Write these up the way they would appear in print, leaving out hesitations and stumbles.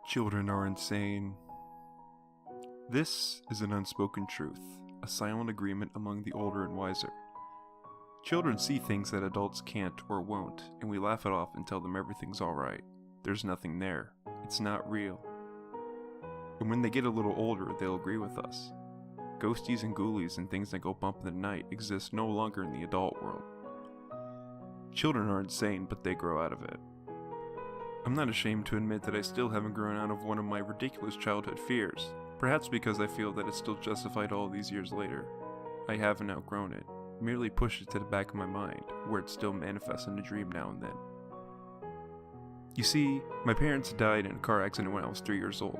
Children are insane. This is an unspoken truth, a silent agreement among the older and wiser. Children see things that adults can't or won't, and we laugh it off and tell them everything's alright. There's nothing there. It's not real. And when they get a little older, they'll agree with us. Ghosties and ghoulies and things that go bump in the night exist no longer in the adult world. Children are insane, but they grow out of it. I'm not ashamed to admit that I still haven't grown out of one of my ridiculous childhood fears, perhaps because I feel that it's still justified all these years later. I haven't outgrown it, merely pushed it to the back of my mind, where it still manifests in a dream now and then. You see, my parents died in a car accident when I was 3 years old.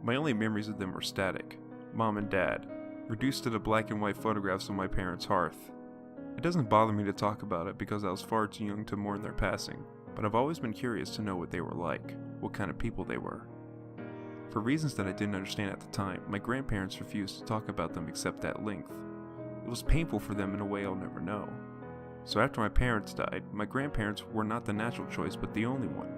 My only memories of them were static, mom and dad, reduced to the black and white photographs of my parents' hearth. It doesn't bother me to talk about it because I was far too young to mourn their passing, but I've always been curious to know what they were like, what kind of people they were. For reasons that I didn't understand at the time, my grandparents refused to talk about them except at length. It was painful for them in a way I'll never know. So after my parents died, my grandparents were not the natural choice but the only one.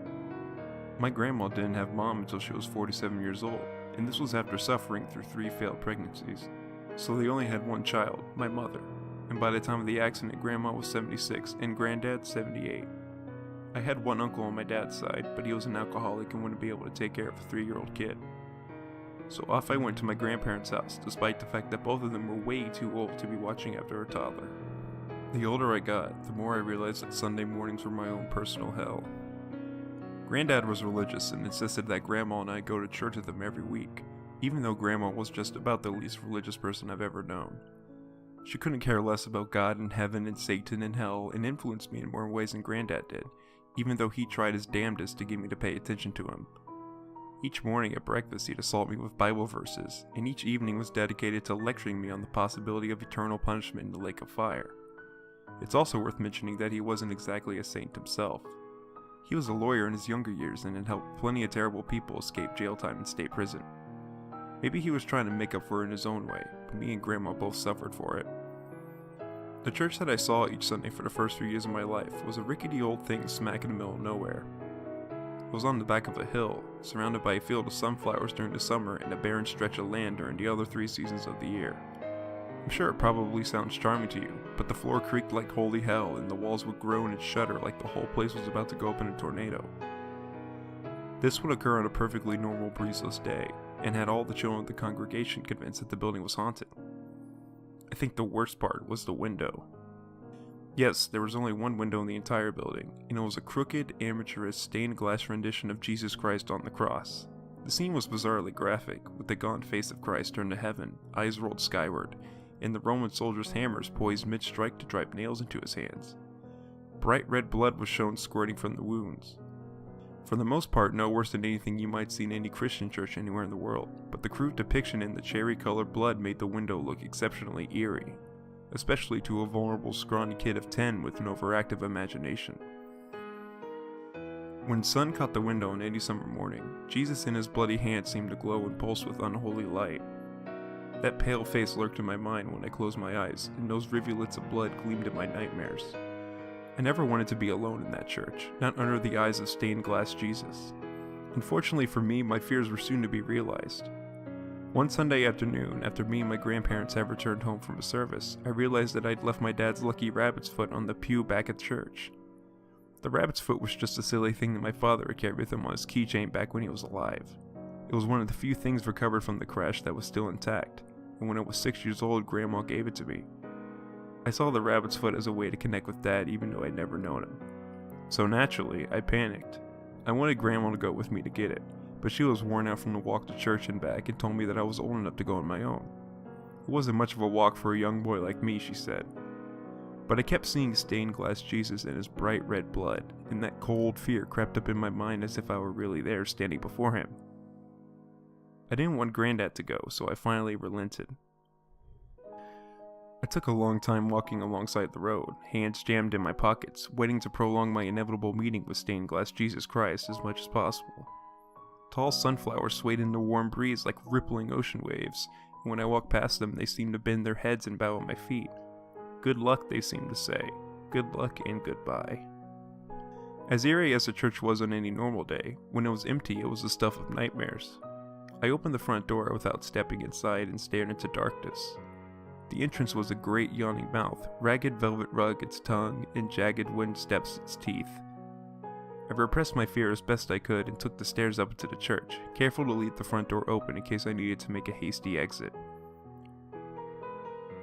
My grandma didn't have mom until she was 47 years old, and this was after suffering through 3 failed pregnancies. So they only had one child, my mother, and by the time of the accident, grandma was 76 and granddad 78. I had one uncle on my dad's side, but he was an alcoholic and wouldn't be able to take care of a 3-year-old kid. So off I went to my grandparents' house, despite the fact that both of them were way too old to be watching after a toddler. The older I got, the more I realized that Sunday mornings were my own personal hell. Granddad was religious and insisted that Grandma and I go to church with him every week, even though Grandma was just about the least religious person I've ever known. She couldn't care less about God and heaven and Satan and hell and influenced me in more ways than Granddad did, even though he tried his damnedest to get me to pay attention to him. Each morning at breakfast he'd assault me with Bible verses, and each evening was dedicated to lecturing me on the possibility of eternal punishment in the lake of fire. It's also worth mentioning that he wasn't exactly a saint himself. He was a lawyer in his younger years and had helped plenty of terrible people escape jail time in state prison. Maybe he was trying to make up for it in his own way, but me and Grandma both suffered for it. The church that I saw each Sunday for the first few years of my life was a rickety old thing smack in the middle of nowhere. It was on the back of a hill, surrounded by a field of sunflowers during the summer and a barren stretch of land during the other 3 seasons of the year. I'm sure it probably sounds charming to you, but the floor creaked like holy hell and the walls would groan and shudder like the whole place was about to go up in a tornado. This would occur on a perfectly normal breezeless day, and had all the children of the congregation convinced that the building was haunted. I think the worst part was the window. Yes, there was only one window in the entire building, and it was a crooked, amateurish, stained glass rendition of Jesus Christ on the cross. The scene was bizarrely graphic, with the gaunt face of Christ turned to heaven, eyes rolled skyward, and the Roman soldiers' hammers poised mid-strike to drive nails into his hands. Bright red blood was shown squirting from the wounds. For the most part, no worse than anything you might see in any Christian church anywhere in the world, but the crude depiction in the cherry-colored blood made the window look exceptionally eerie, especially to a vulnerable, scrawny kid of 10 with an overactive imagination. When sun caught the window on any summer morning, Jesus in his bloody hand seemed to glow and pulse with unholy light. That pale face lurked in my mind when I closed my eyes, and those rivulets of blood gleamed in my nightmares. I never wanted to be alone in that church, not under the eyes of stained glass Jesus. Unfortunately for me, my fears were soon to be realized. One Sunday afternoon, after me and my grandparents had returned home from a service, I realized that I'd left my dad's lucky rabbit's foot on the pew back at church. The rabbit's foot was just a silly thing that my father had carried with him on his keychain back when he was alive. It was one of the few things recovered from the crash that was still intact, and when I was 6 years old, Grandma gave it to me. I saw the rabbit's foot as a way to connect with Dad even though I'd never known him. So naturally, I panicked. I wanted Grandma to go with me to get it, but she was worn out from the walk to church and back and told me that I was old enough to go on my own. It wasn't much of a walk for a young boy like me, she said. But I kept seeing stained glass Jesus in his bright red blood, and that cold fear crept up in my mind as if I were really there standing before him. I didn't want Granddad to go, so I finally relented. I took a long time walking alongside the road, hands jammed in my pockets, waiting to prolong my inevitable meeting with stained glass Jesus Christ as much as possible. Tall sunflowers swayed in the warm breeze like rippling ocean waves, and when I walked past them they seemed to bend their heads and bow at my feet. Good luck, they seemed to say. Good luck and goodbye. As eerie as the church was on any normal day, when it was empty it was the stuff of nightmares. I opened the front door without stepping inside and stared into darkness. The entrance was a great yawning mouth, ragged velvet rug its tongue, and jagged wooden steps its teeth. I repressed my fear as best I could and took the stairs up into the church, careful to leave the front door open in case I needed to make a hasty exit.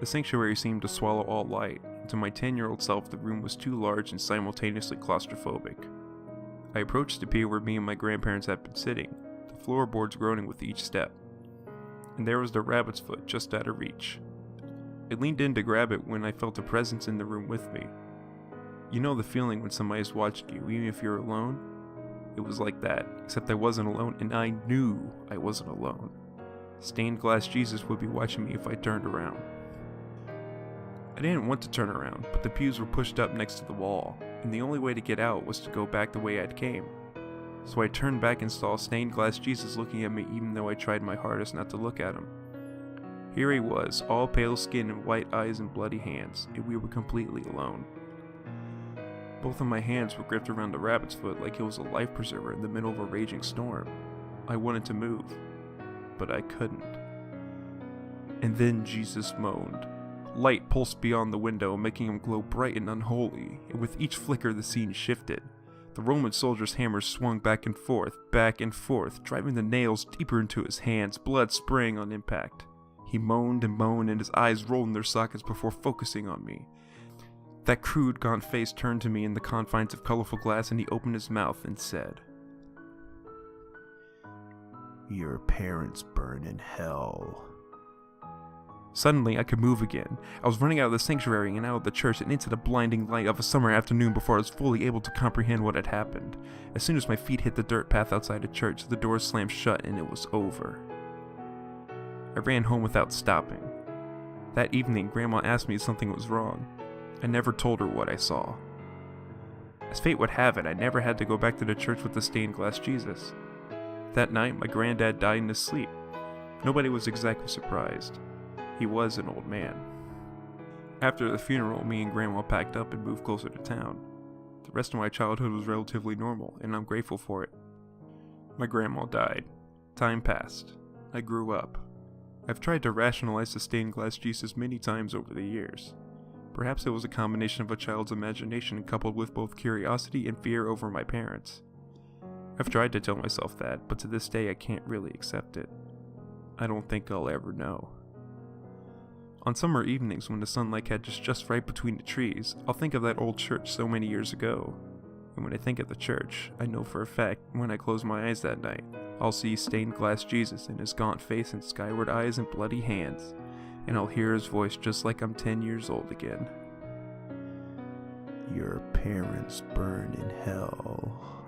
The sanctuary seemed to swallow all light, and to my 10-year-old self the room was too large and simultaneously claustrophobic. I approached the pew where me and my grandparents had been sitting, the floorboards groaning with each step. And there was the rabbit's foot just out of reach. I leaned in to grab it when I felt a presence in the room with me. You know the feeling when somebody's watching you, even if you're alone? It was like that, except I wasn't alone, and I knew I wasn't alone. Stained glass Jesus would be watching me if I turned around. I didn't want to turn around, but the pews were pushed up next to the wall, and the only way to get out was to go back the way I'd came. So I turned back and saw stained glass Jesus looking at me even though I tried my hardest not to look at him. Here he was, all pale skin and white eyes and bloody hands, and we were completely alone. Both of my hands were gripped around the rabbit's foot like it was a life preserver in the middle of a raging storm. I wanted to move, but I couldn't. And then Jesus moaned. Light pulsed beyond the window, making him glow bright and unholy, and with each flicker the scene shifted. The Roman soldier's hammer swung back and forth, driving the nails deeper into his hands, blood spraying on impact. He moaned and moaned, and his eyes rolled in their sockets before focusing on me. That crude, gaunt face turned to me in the confines of colorful glass, and he opened his mouth and said, "Your parents burn in hell." Suddenly, I could move again. I was running out of the sanctuary and out of the church and into the blinding light of a summer afternoon before I was fully able to comprehend what had happened. As soon as my feet hit the dirt path outside the church, the doors slammed shut and it was over. I ran home without stopping. That evening, Grandma asked me if something was wrong. I never told her what I saw. As fate would have it, I never had to go back to the church with the stained glass Jesus. That night, my granddad died in his sleep. Nobody was exactly surprised. He was an old man. After the funeral, me and Grandma packed up and moved closer to town. The rest of my childhood was relatively normal, and I'm grateful for it. My grandma died. Time passed. I grew up. I've tried to rationalize the stained glass Jesus many times over the years. Perhaps it was a combination of a child's imagination coupled with both curiosity and fear over my parents. I've tried to tell myself that, but to this day I can't really accept it. I don't think I'll ever know. On summer evenings when the sunlight catches just right between the trees, I'll think of that old church so many years ago. And when I think of the church, I know for a fact when I close my eyes that night, I'll see stained glass Jesus in his gaunt face and skyward eyes and bloody hands, and I'll hear his voice just like I'm 10 years old again. Your parents burn in hell.